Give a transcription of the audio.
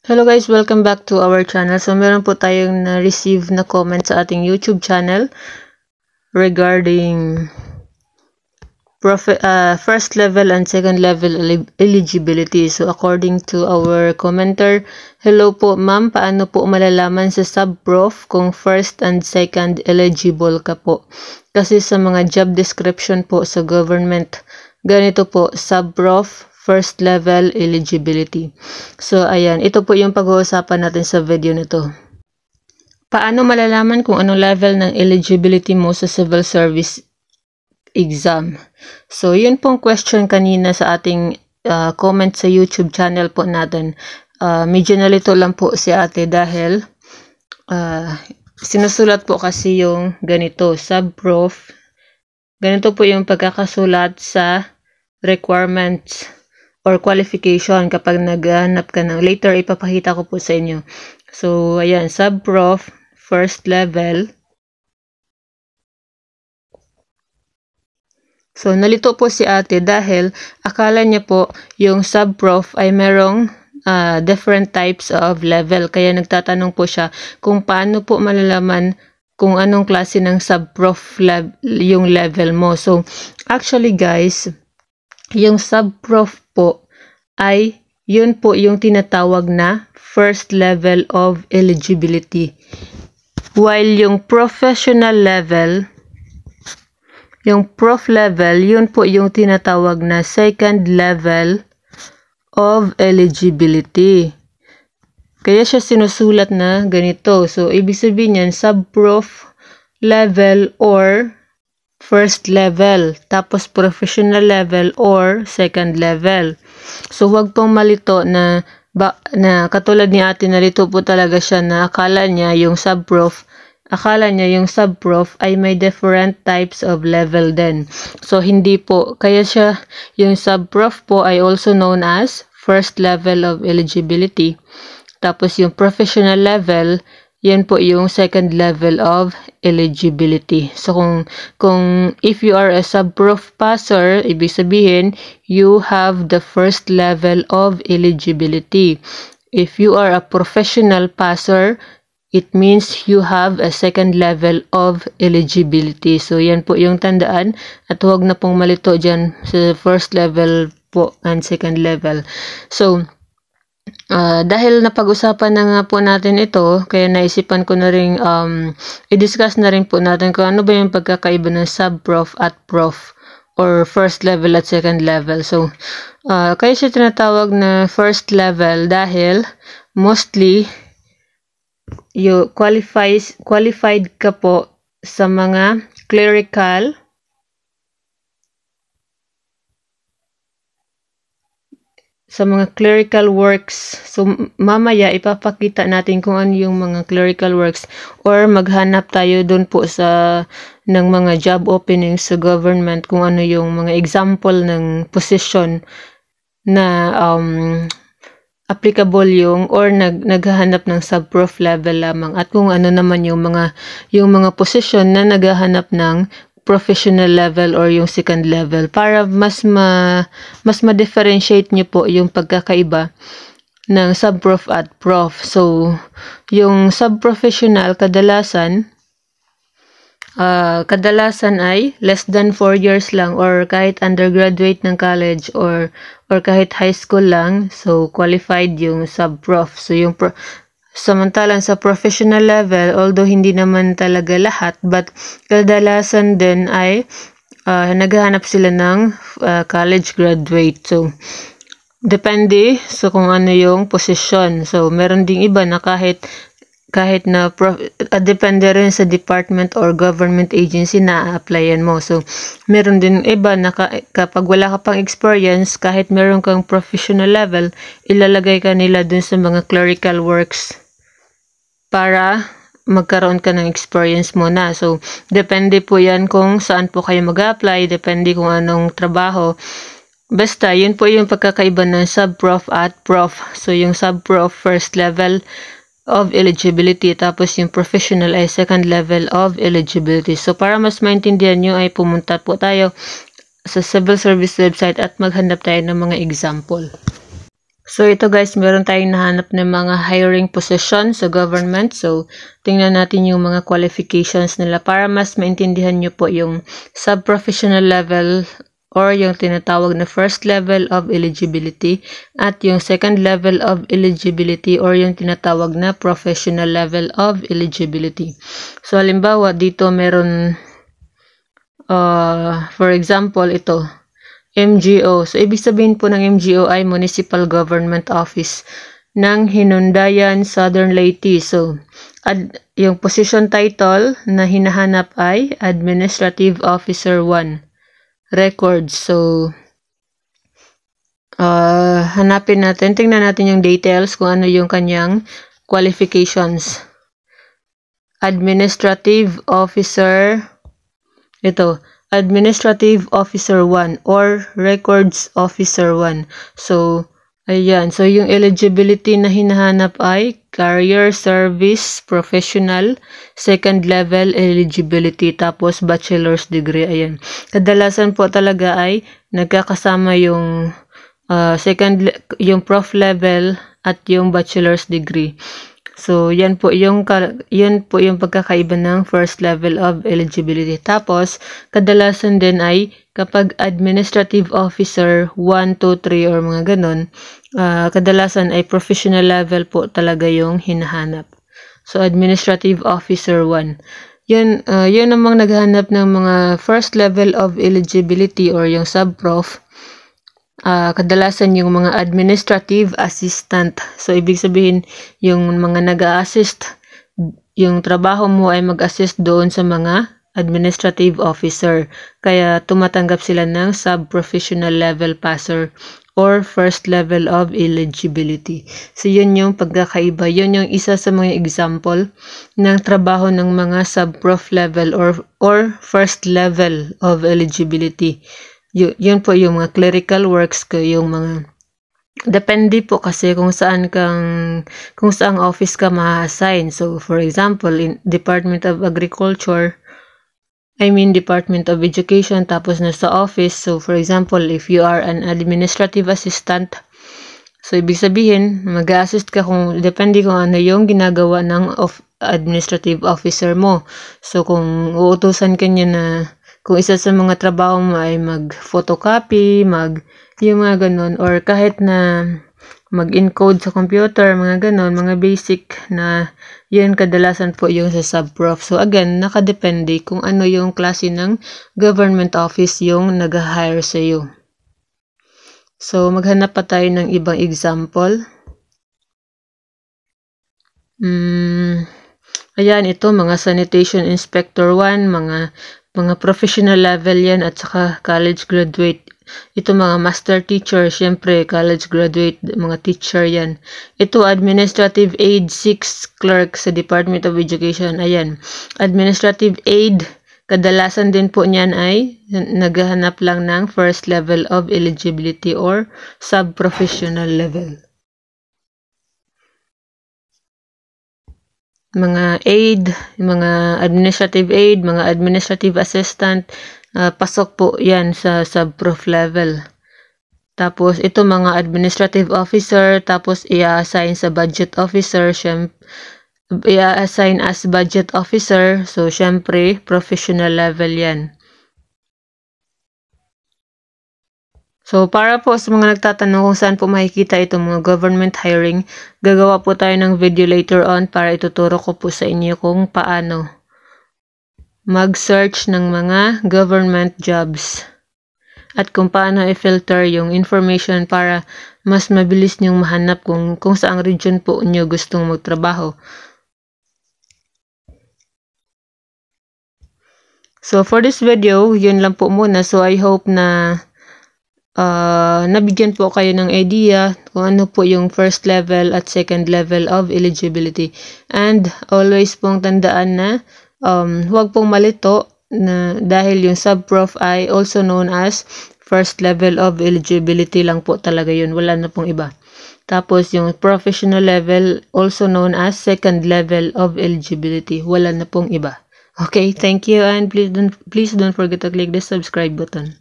Hello guys, welcome back to our channel. So meron po tayong na-receive na comment sa ating YouTube channel regarding first level and second level eligibility. So according to our commenter, hello po ma'am, paano po malalaman sa sub-prof kung first and second eligible ka po? Kasi sa mga job description po sa government, ganito po, sub-prof, first level eligibility. So, ayan. Ito po yung pag-uusapan natin sa video nito. Paano malalaman kung anong level ng eligibility mo sa civil service exam? So, yun pong question kanina sa ating comment sa YouTube channel po natin. Medyo nalito lang po si ate dahil sinusulat po kasi yung ganito, sub-prof. Ganito po yung pagkakasulat sa requirements or qualification kapag naghahanap ka ng, later ipapakita ko po sa inyo. So, ayan, sub-prof, first level. So, nalito po si ate dahil akala niya po yung sub-prof ay merong different types of level. Kaya nagtatanong po siya kung paano po malalaman kung anong klase ng sub-prof yung level mo. So, actually guys, yung sub-prof po ay yun po yung tinatawag na first level of eligibility. While yung professional level, yung prof level, yun po yung tinatawag na second level of eligibility. Kaya siya sinusulat na ganito. So, ibig sabihin yan, sub-prof level or first level, tapos professional level or second level. So, huwag pong malito na katulad ni ate, nalito po talaga siya na akala niya yung sub-prof ay may different types of level din. So, hindi po. Kaya siya, yung sub-prof po ay also known as first level of eligibility. Tapos, yung professional level, yan po yung second level of eligibility. So, kung if you are a sub-prof passer, ibig sabihin, you have the first level of eligibility. If you are a professional passer, it means you have a second level of eligibility. So, yan po yung tandaan at huwag na pong malito dyan sa first level po and second level. So, dahil napag-usapan na nga po natin ito, kaya naisipan ko na rin i-discuss na rin po natin kung ano ba yung pagkakaiba ng sub-prof at prof or first level at second level. So, kaya siya tinatawag na first level dahil mostly you qualified ka po sa mga clerical works. So, mamaya ipapakita natin kung ano yung mga clerical works or maghanap tayo dun po ng mga job openings sa government kung ano yung mga example ng position na applicable yung or naghahanap ng sub-prof level lamang at kung ano naman yung mga position na naghahanap ng professional level or yung second level para mas ma-differentiate nyo po yung pagkakaiba ng sub-prof at prof. So, yung sub-professional kadalasan ay less than 4 years lang or kahit undergraduate ng college or kahit high school lang. So, qualified yung sub-prof. So, yung samantalang sa professional level, although hindi naman talaga lahat, but kadalasan din ay naghahanap sila ng college graduate. So, depende sa kung ano yung position. So, meron ding iba na kahit na depende rin sa department or government agency na applyan mo. So, meron din iba na kapag wala ka pang experience, kahit meron kang professional level, ilalagay ka nila dun sa mga clerical works para magkaroon ka ng experience muna. So, depende po yan kung saan po kayo mag-apply, depende kung anong trabaho. Basta, yun po yung pagkakaiba ng sub-prof at prof. So, yung sub-prof, first level of eligibility, tapos yung professional ay second level of eligibility. So, para mas maintindihan nyo ay pumunta po tayo sa civil service website at maghanap tayo ng mga example. So, ito guys, meron tayong nahanap ng mga hiring position sa government. So, tingnan natin yung mga qualifications nila para mas maintindihan nyo po yung sub-professional level or yung tinatawag na first level of eligibility at yung second level of eligibility or yung tinatawag na professional level of eligibility. So, halimbawa, dito meron, for example, ito, MGO. So, ibig sabihin po ng MGO ay Municipal Government Office ng Hinundayan, Southern Leyte. So, yung position title na hinahanap ay Administrative Officer 1. Records. So, hanapin natin. Tingnan natin yung details kung ano yung kanyang qualifications. Administrative Officer. Ito. Administrative Officer 1 or Records Officer 1. So, ayan. So, yung eligibility na hinahanap ay Career Service Professional, second level eligibility, tapos bachelor's degree. Ayan. Kadalasan po talaga ay nagkakasama yung yung prof level at yung bachelor's degree. So, yan po yung pagkakaiba ng first level of eligibility. Tapos, kadalasan din ay kapag administrative officer 1, 2, 3 or mga ganun, kadalasan ay professional level po talaga yung hinahanap. So, administrative officer 1. Yun namang naghahanap ng mga first level of eligibility or yung sub-prof. Kadalasan yung mga administrative assistant. So, ibig sabihin, yung mga nag-a-assist, yung trabaho mo ay mag-assist doon sa mga administrative officer. Kaya, tumatanggap sila ng sub-professional level passer or first level of eligibility. So, yun yung pagkakaiba. Yun yung isa sa mga example ng trabaho ng mga sub-prof level or first level of eligibility. Yun po yung mga clerical works ko, yung mga depende po kasi kung saang office ka ma-assign. So, for example, in Department of Agriculture, Department of Education, tapos nasa office. So, for example, if you are an administrative assistant, so, ibig sabihin, mag-assist ka depende kung ano yung ginagawa ng administrative officer mo. So, kung uutusan ka niya na kung isa sa mga trabaho mo ay mag-photocopy, yung mga ganun, or kahit na mag-encode sa computer, mga ganun, mga basic na yun kadalasan po yung sa sub-prof. So again, nakadepende kung ano yung klase ng government office yung nag-hire sa iyo. So maghanap pa tayo ng ibang example. Ayan, ito mga sanitation inspector 1, mga professional level yan at saka college graduate. Ito mga master teacher, syempre college graduate, mga teacher yan. Ito administrative aid 6 clerk sa Department of Education. Ayan, administrative aid, kadalasan din po niyan ay naghahanap lang ng first level of eligibility or sub-professional level. Mga aid, mga administrative aid, mga administrative assistant, pasok po yan sa sub-prof level. Tapos, ito mga administrative officer, tapos i-assign sa budget officer, i-assign as budget officer, so syempre, professional level yan. So, para po sa mga nagtatanong kung saan po makikita itong mga government hiring, gagawa po tayo ng video later on para ituturo ko po sa inyo kung paano mag-search ng mga government jobs at kung paano i-filter yung information para mas mabilis niyong mahanap kung saang region po niyo gustong magtrabaho. So, for this video, yun lang po muna. So, I hope na nabigyan po kayo ng idea kung ano po yung first level at second level of eligibility. And always pong tandaan na huwag pong malito na dahil yung sub-prof ay also known as first level of eligibility lang po talaga yun. Wala na pong iba. Tapos yung professional level also known as second level of eligibility. Wala na pong iba. Okay, thank you and please don't forget to click the subscribe button.